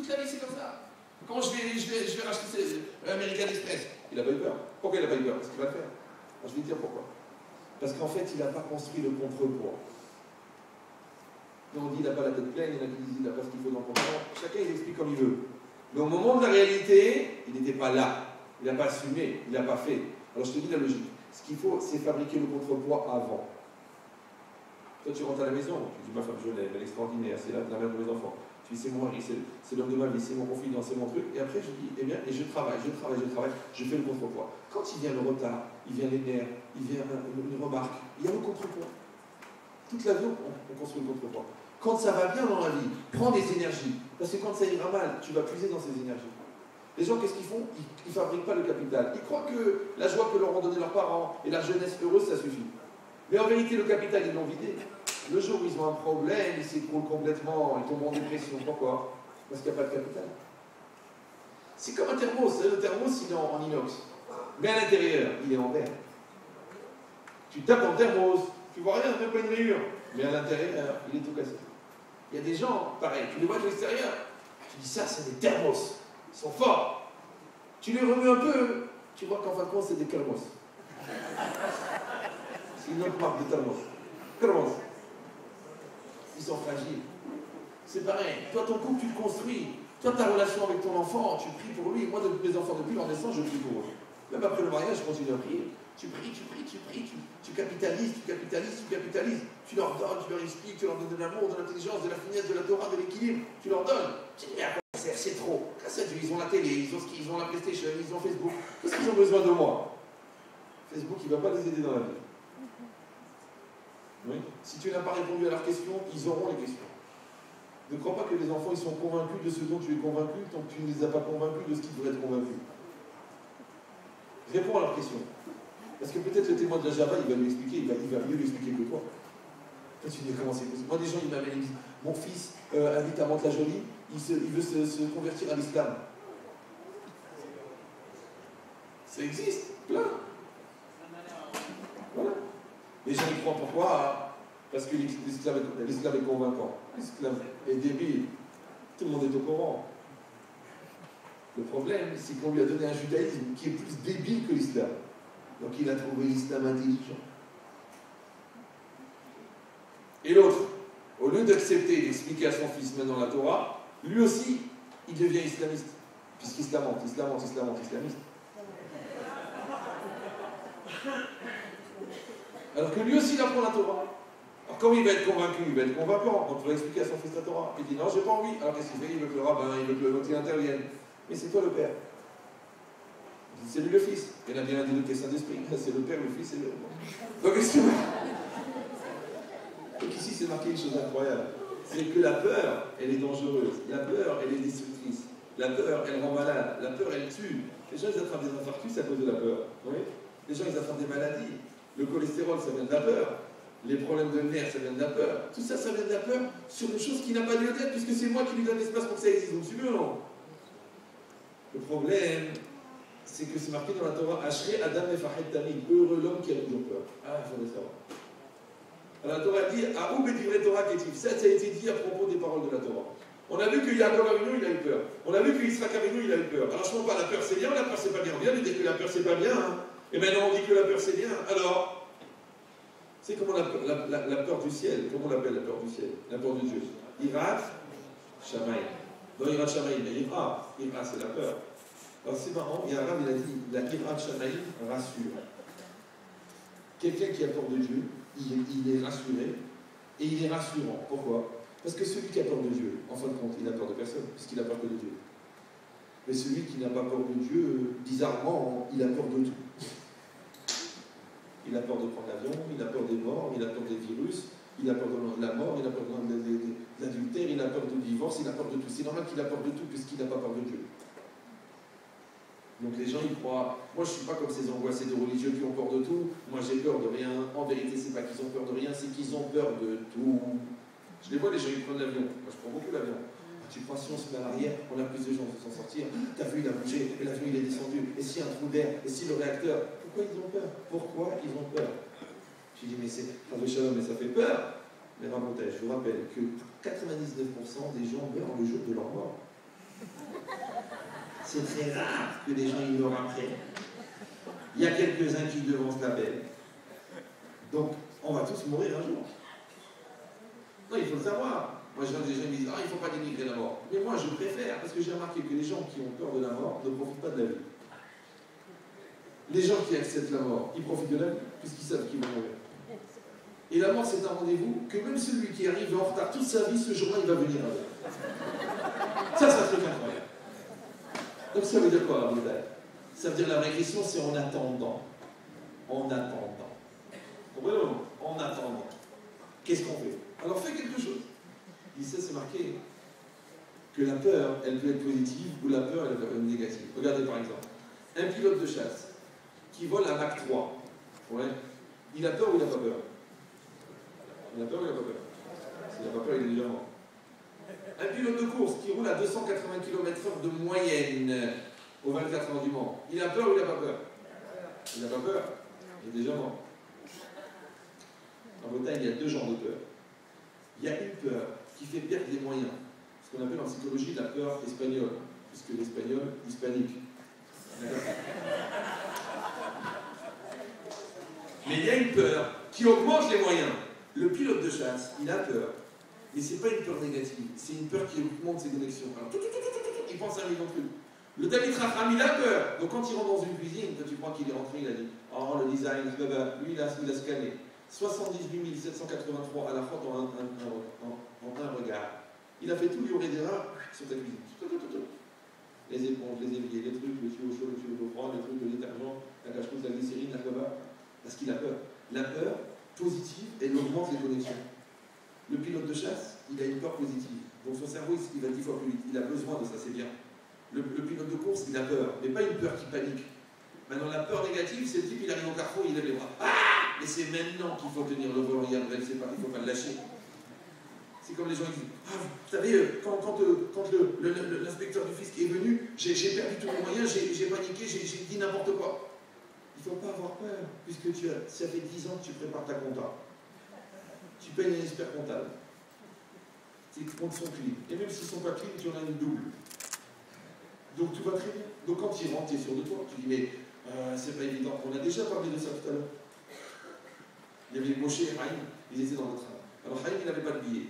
Toute la vie, c'est comme ça. Quand je vais racheter American Express, il n'a pas eu peur. Pourquoi il n'a pas eu peur? Parce qu'il va le faire. Alors, je vais te dire pourquoi. Parce qu'en fait, il n'a pas construit le contrepoids. On dit qu'il n'a pas la tête pleine, il y en a qui disent qu'il n'a pas ce qu'il faut dans le contrepoids. Chacun, il explique comme il veut. Mais au moment de la réalité, il n'était pas là. Il n'a pas assumé, il n'a pas fait. Alors, je te dis la logique. Ce qu'il faut, c'est fabriquer le contrepoids avant. Toi, tu rentres à la maison, tu dis ma femme, je l'aime, elle est extraordinaire, c'est la mère de mes enfants. Tu dis c'est mon mari, c'est l'homme de ma vie, c'est mon confident, c'est mon truc. Et après, je dis, eh bien, et je travaille, je fais le contrepoids. Quand il vient le retard, il vient les nerfs, il vient une remarque, il y a le contrepoids. Toute la vie, on construit le contrepoids. Quand ça va bien dans la vie, prends des énergies. Parce que quand ça ira mal, tu vas puiser dans ces énergies. Les gens, qu'est-ce qu'ils font? Ils ne fabriquent pas le capital. Ils croient que la joie que leur ont donné leurs parents et la jeunesse heureuse, ça suffit. Mais en vérité, le capital, ils l'ont vidé. Le jour où ils ont un problème, ils s'écroulent complètement, ils tombent en dépression. Pourquoi? Parce qu'il n'y a pas de capital. C'est comme un thermos. Le thermos, il est en inox. Mais à l'intérieur, il est en verre. Tu tapes en thermos, tu vois rien, même pas une rayure. Mais à l'intérieur, il est tout cassé. Il y a des gens, pareil, tu les vois de l'extérieur. Tu dis ça, c'est des thermos. Ils sont forts. Tu les remets un peu, tu vois qu'en fin de compte, c'est des thermos. C'est une autre marque de thermos. Thermos. Ils sont fragiles. C'est pareil. Toi, ton couple, tu le construis. Toi, ta relation avec ton enfant, tu pries pour lui. Moi, mes enfants, depuis leur naissance, je prie pour eux. Même après le mariage, je continue à prier. Tu pries, tu capitalises. Tu leur donnes, tu leur expliques, tu leur donnes de l'amour, de l'intelligence, de la finesse, de la Torah, de l'équilibre. Tu leur donnes. Tu dis, mais à quoi ça sert? C'est trop. Ils ont la télé, ils ont la PlayStation, ils ont Facebook. Qu'est-ce qu'ils ont besoin de moi? Facebook, il ne va pas les aider dans la vie. Oui. Si tu n'as pas répondu à leurs questions, ils auront les questions. Ne crois pas que les enfants ils sont convaincus de ce dont tu es convaincu tant que tu ne les as pas convaincus de ce qu'ils devraient être convaincus. Réponds à leurs questions. Parce que peut-être le témoin de la Java, il va lui expliquer, il va mieux lui expliquer que toi. Toi, tu dis comment c'est possible. Moi, des gens, ils m'amènent, ils me disent, mon fils habite à Mantes-la-Jolie, il veut se convertir à l'islam. Ça existe, plein. Voilà. Les gens y croient pourquoi? Parce que l'islam est convaincant. L'islam est débile. Tout le monde est au courant. Le problème, c'est qu'on lui a donné un judaïsme qui est plus débile que l'islam. Donc il a trouvé l'islam intelligent. Et l'autre, au lieu d'accepter d'expliquer à son fils maintenant la Torah, lui aussi, il devient islamiste. Puisqu'islamante, islamiste. Alors que lui aussi, il apprend la Torah. Alors comme il va être convaincu, il va être convaincant. Donc il va expliquer à son fils la Torah. Il dit non, j'ai pas envie. Alors qu'est-ce qu'il fait? Il veut que le rabbin, il veut que l'autre intervienne. Mais c'est toi le père. C'est lui le fils. Il y en a bien un des deux qui est Saint-Esprit. C'est le père, le fils et le... Donc qu'est-ce que... Donc ici, c'est marqué une chose incroyable. C'est que la peur, elle est dangereuse. La peur, elle est destructrice. La peur, elle rend malade. La peur, elle tue. Les gens, ils attrapent des infarctus à cause de la peur. Oui. Les gens, ils attrapent des maladies. Le cholestérol, ça vient de la peur. Les problèmes de nerfs, ça vient de la peur. Tout ça, ça vient de la peur sur une chose qui n'a pas lieu d'être, puisque c'est moi qui lui donne l'espace pour que ça existe. Donc, tu veux, non? Le problème, c'est que c'est marqué dans la Torah, Ashrei Adam Mefahed Tamid, heureux l'homme qui a toujours peur. Ah, il faudrait savoir. Alors la Torah dit, Aou Bedivrei Torah Ketiv. Ça a été dit à propos des paroles de la Torah. On a vu que Yaakov Avinu, il a eu peur. On a vu que Yitzhak Avinu, il a eu peur. Alors je ne comprends pas, la peur c'est bien ou la peur c'est pas bien? On vient de dire que la peur c'est pas bien, hein. Et maintenant on dit que la peur c'est bien. Alors, c'est comment la peur du ciel, comment on l'appelle la peur du ciel? La peur de Dieu. Irat Shamaï. Non, Irat Shamaï, mais Ira c'est la peur. Alors c'est marrant, il y a un rab, il a dit, la Irat Shamaï rassure. Quelqu'un qui a peur de Dieu, il est rassuré, et il est rassurant. Pourquoi? Parce que celui qui a peur de Dieu, en fin de compte, il n'a peur de personne, puisqu'il n'a peur que de Dieu. Mais celui qui n'a pas peur de Dieu, bizarrement, il a peur de tout. Il a peur de prendre l'avion, il a peur des morts, il a peur des virus, il a peur de la mort, il a peur de l'adultère, il a peur du divorce, il a peur de tout. C'est normal qu'il a peur de tout, puisqu'il n'a pas peur de Dieu. Donc les gens, ils croient, moi je ne suis pas comme ces angoissés de religieux qui ont peur de tout, moi j'ai peur de rien. En vérité, c'est pas qu'ils ont peur de rien, c'est qu'ils ont peur de tout. Je les vois, les gens, ils prennent l'avion. Moi je prends beaucoup l'avion. Tu crois, si on se met à l'arrière, on a plus de gens pour s'en sortir. T'as vu, il a bougé, et l'avion il est descendu. Et s'il y a un trou d'air, et si le réacteur, pourquoi ils ont peur? Pourquoi ils ont peur? Je dis, mais c'est pas de shalom, mais ça fait peur. Mais racontez, je vous rappelle que 99% des gens meurent le jour de leur mort. C'est très rare que des gens ignorent après. Il y a quelques-uns qui devancent la belle. Donc, on va tous mourir un jour. Non, il faut le savoir. Moi, j'ai des gens qui me disent « Ah, il ne faut pas dénigrer la mort. » Mais moi, je préfère, parce que j'ai remarqué que les gens qui ont peur de la mort ne profitent pas de la vie. Les gens qui acceptent la mort, ils profitent de la vie, puisqu'ils savent qu'ils vont mourir. Et la mort, c'est un rendez-vous que même celui qui arrive en retard toute sa vie, ce jour-là, il va venir avec. Ça, c'est un truc incroyable. Donc, ça veut dire quoi, la médaille? Ça veut dire la vraie question, c'est en attendant. En attendant. Comprenez? En attendant. Qu'est-ce qu'on fait? Alors, fais quelque chose. Ici, c'est marqué que la peur, elle peut être positive ou la peur, elle peut être négative. Regardez par exemple, un pilote de chasse qui vole à Mach 3, ouais, il a peur ou il n'a pas peur? Il a peur ou il n'a pas peur? S'il n'a pas peur, il est déjà mort. Un pilote de course qui roule à 280 km/h de moyenne au 24 heures du Mans, il a peur ou il n'a pas peur? Il n'a pas peur, il est déjà mort. En Bretagne, il y a deux genres de peur. Il y a une peur qui fait perdre les moyens, ce qu'on appelle en psychologie la peur espagnole, puisque l'espagnol, hispanique. Mais il y a une peur qui augmente les moyens. Le pilote de chasse, il a peur, mais ce n'est pas une peur négative, c'est une peur qui augmente ses connexions. Alors, il pense à un million de trucs. Le David Raham, il a peur. Donc quand il rentre dans une cuisine, quand tu crois qu'il est rentré, il a dit « Oh, le design, lui, il a scanné. 78 783 à la fois en un regard. Il a fait tout, il y aurait des rats sur ta cuisine. Les éponges, les éviers, les trucs, le tuyau chaud, le tuyau d'eau froide, les trucs, le détergent, la cache-croûte, la glycérine, la coba. Parce qu'il a peur. La peur positive, elle augmente les connexions. Le pilote de chasse, il a une peur positive. Donc son cerveau, il va 10 fois plus vite. Il a besoin de ça, c'est bien. Le pilote de course, il a peur, mais pas une peur qui panique. Maintenant, la peur négative, c'est le type, il arrive au carrefour, il lève les bras. Ah! Mais c'est maintenant qu'il faut tenir le volant, il ne faut pas le lâcher. C'est comme les gens qui disent « Ah, vous savez, quand l'inspecteur du fisc est venu, j'ai perdu tous mes moyens, j'ai paniqué, j'ai dit n'importe quoi. » Il ne faut pas avoir peur, puisque ça fait 10 ans que tu prépares ta compta. Tu payes un expert comptable. Tes comptes sont clean. Et même s'ils ne sont pas clean, tu en as une double. Donc tout va très bien. Donc quand tu rentres, tu es sûr de toi. Tu dis, mais c'est pas évident. On a déjà parlé de ça tout à l'heure. Il y avait Moshe et Haïm, ils étaient dans le train. Alors Haïm, il n'avait pas de billet.